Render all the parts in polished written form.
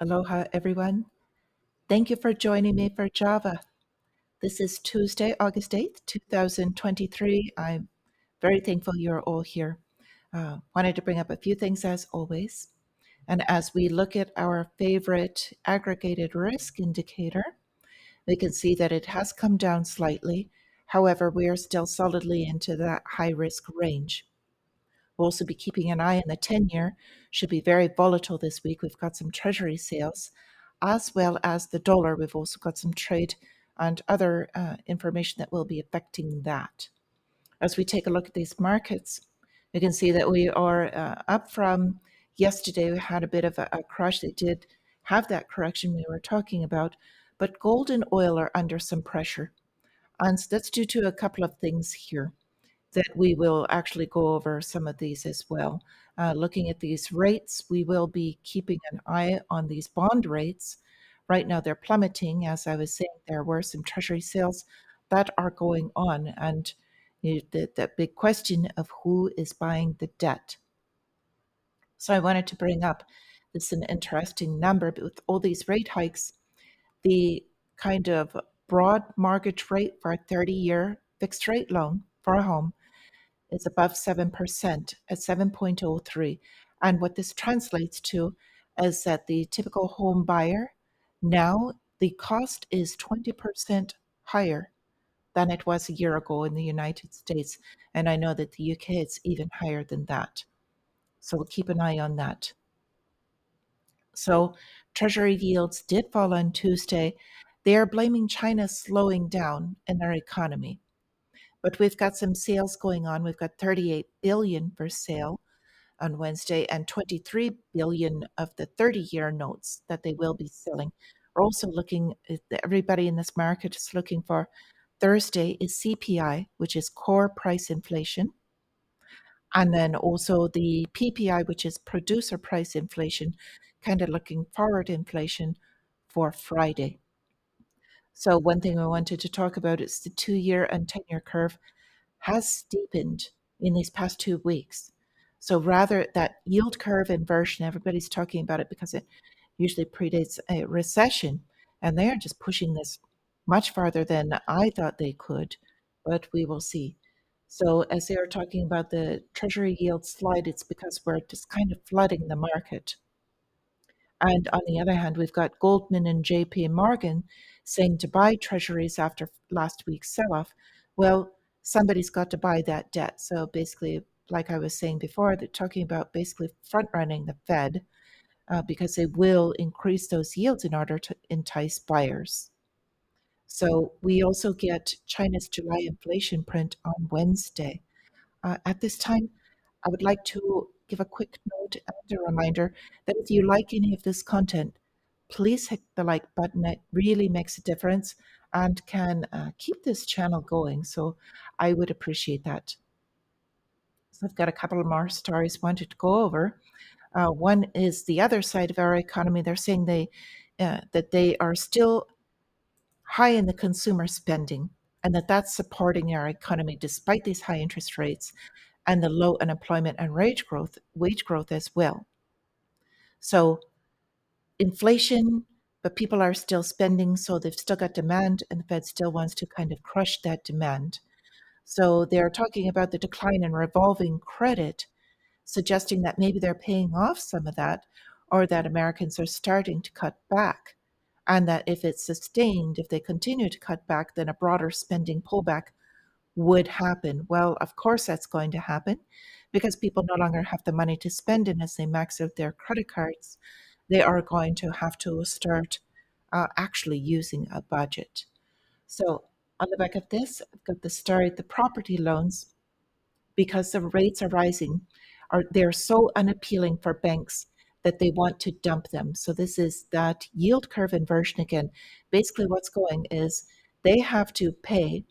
Aloha, everyone. Thank you for joining me for Java. This is Tuesday, August 8th, 2023. I'm very thankful you're all here. Wanted to bring up a few things as always. And as we look at our favorite aggregated risk indicator, we can see that it has come down slightly. However, we are still solidly into that high risk range. We'll also be keeping an eye on the 10-year. Should be very volatile this week. We've got some Treasury sales, as well as the dollar. We've also got some trade and other information that will be affecting that. As we take a look at these markets, you can see that we are up from yesterday. We had a bit of a crash. They did have that correction we were talking about, but gold and oil are under some pressure. And that's due to a couple of things here that we will actually go over some of these as well. Looking at these rates, we will be keeping an eye on these bond rates. Right now, they're plummeting. As I was saying, there were some treasury sales that are going on. And the big question of who is buying the debt. So I wanted to bring up this is an interesting number, but with all these rate hikes, the kind of broad mortgage rate for a 30-year fixed rate loan for a home is above 7% at 7.03. And what this translates to is that the typical home buyer now, the cost is 20% higher than it was a year ago in the United States. And I know that the UK is even higher than that. So we'll keep an eye on that. So Treasury yields did fall on Tuesday. They are blaming China slowing down in their economy. But we've got some sales going on. We've got 38 billion for sale on Wednesday and 23 billion of the 30-year notes that they will be selling. We're also looking everybody in this market is looking for Thursday is CPI, which is core price inflation. And then also the PPI, which is producer price inflation, kind of looking forward inflation for Friday. So one thing I wanted to talk about is the 2-year and 10-year curve has steepened in these past 2 weeks. So rather that yield curve inversion, everybody's talking about it because it usually predates a recession, and they are just pushing this much farther than I thought they could, but we will see. So as they are talking about the treasury yield slide, it's because we're just kind of flooding the market. And on the other hand, we've got Goldman and JP Morgan saying to buy treasuries after last week's sell-off. Well, somebody's got to buy that debt. So basically, like I was saying before, they're talking about basically front-running the Fed because they will increase those yields in order to entice buyers. So we also get China's July inflation print on Wednesday. At this time, I would like to give a quick note and a reminder that if you like any of this content, please hit the like button. It really makes a difference and can keep this channel going. So I would appreciate that. So I've got a couple of more stories I wanted to go over. One is the other side of our economy. They're saying that they are still high in the consumer spending and that's supporting our economy despite these high interest rates and the low unemployment and wage growth as well. So inflation, but people are still spending, so they've still got demand, and the Fed still wants to kind of crush that demand. So they're talking about the decline in revolving credit, suggesting that maybe they're paying off some of that, or that Americans are starting to cut back. And that if it's sustained, if they continue to cut back, then a broader spending pullback would happen. Well, of course that's going to happen because people no longer have the money to spend, and as they max out their credit cards, they are going to have to start actually using a budget. So on the back of this, I've got the story, the property loans, because the rates are rising, they're so unappealing for banks that they want to dump them. So this is that yield curve inversion again. Basically what's going is they have to pay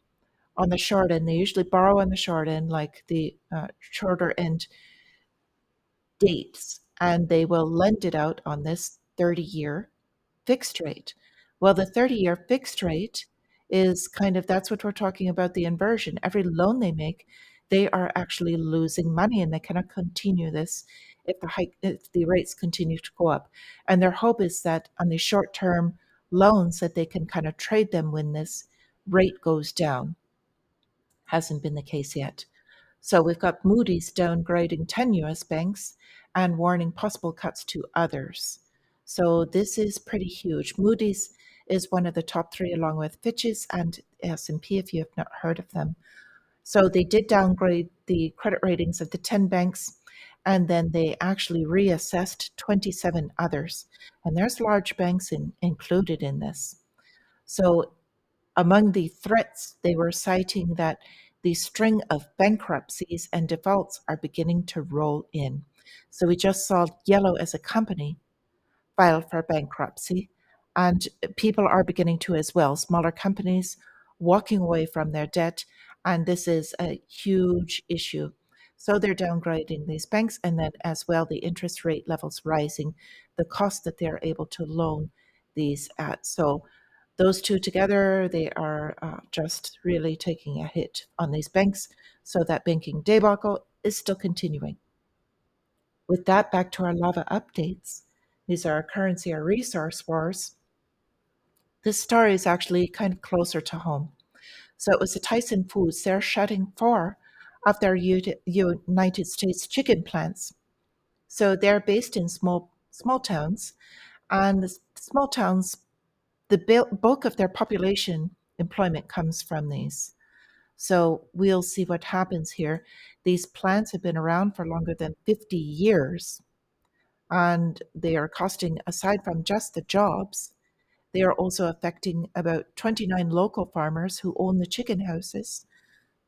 on the short end. They usually borrow on the short end, like the shorter end dates, and they will lend it out on this 30-year fixed rate. Well, the 30-year fixed rate is kind of, that's what we're talking about, the inversion. Every loan they make, they are actually losing money and they cannot continue this if the rates continue to go up. And their hope is that on the short term loans that they can kind of trade them when this rate goes down. Hasn't been the case yet. So we've got Moody's downgrading 10 US banks and warning possible cuts to others. So this is pretty huge. Moody's is one of the top three, along with Fitch's and S&P, if you have not heard of them. So they did downgrade the credit ratings of the 10 banks, and then they actually reassessed 27 others. And there's large banks included in this. So among the threats, they were citing that the string of bankruptcies and defaults are beginning to roll in. So we just saw Yellow as a company file for bankruptcy, and people are beginning to as well. Smaller companies walking away from their debt, and this is a huge issue. So they're downgrading these banks, and then as well, the interest rate levels rising, the cost that they're able to loan these at. So those two together, they are just really taking a hit on these banks. So that banking debacle is still continuing. With that, back to our lava updates. These are our currency or resource wars. This story is actually kind of closer to home. So it was the Tyson Foods. They're shutting four of their United States chicken plants. So they're based in small towns, and the small towns, the bulk of their population employment comes from these. So we'll see what happens here. These plants have been around for longer than 50 years, and they are costing, aside from just the jobs, they are also affecting about 29 local farmers who own the chicken houses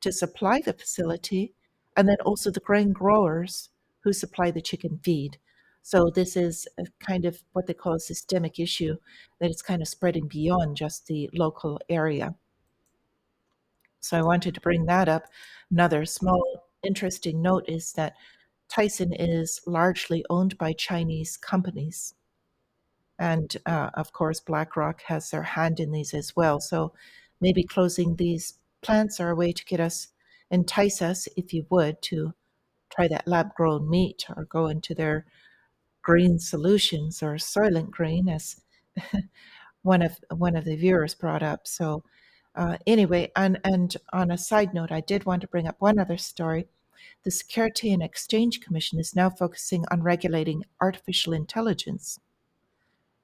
to supply the facility, and then also the grain growers who supply the chicken feed. So this is a kind of what they call a systemic issue that is kind of spreading beyond just the local area. So I wanted to bring that up. Another small interesting note is that Tyson is largely owned by Chinese companies. And of course, BlackRock has their hand in these as well. So maybe closing these plants are a way to entice us, if you would, to try that lab grown meat or go into their green solutions or Soylent Green, as one of the viewers brought up. So anyway, and on a side note, I did want to bring up one other story. The Security and Exchange Commission is now focusing on regulating artificial intelligence.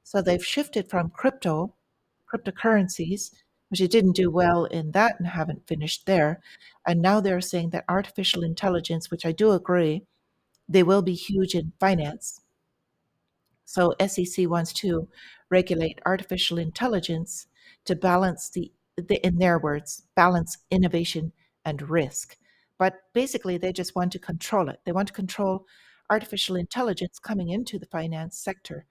So they've shifted from cryptocurrencies, which it didn't do well in that and haven't finished there. And now they're saying that artificial intelligence, which I do agree, they will be huge in finance. So SEC wants to regulate artificial intelligence to balance in their words, balance innovation and risk. But basically, they just want to control it. They want to control artificial intelligence coming into the finance sector.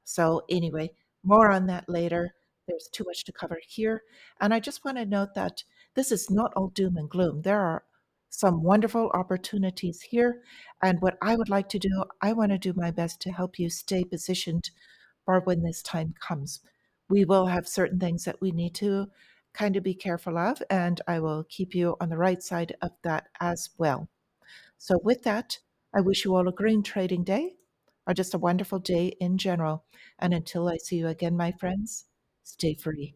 So, anyway, more on that later. There's too much to cover here. And I just want to note that this is not all doom and gloom. There are some wonderful opportunities here. And what I would like to do, I want to do my best to help you stay positioned for when this time comes. We will have certain things that we need to kind of be careful of, and I will keep you on the right side of that as well. So, with that, I wish you all a green trading day or just a wonderful day in general. And until I see you again, my friends, stay free.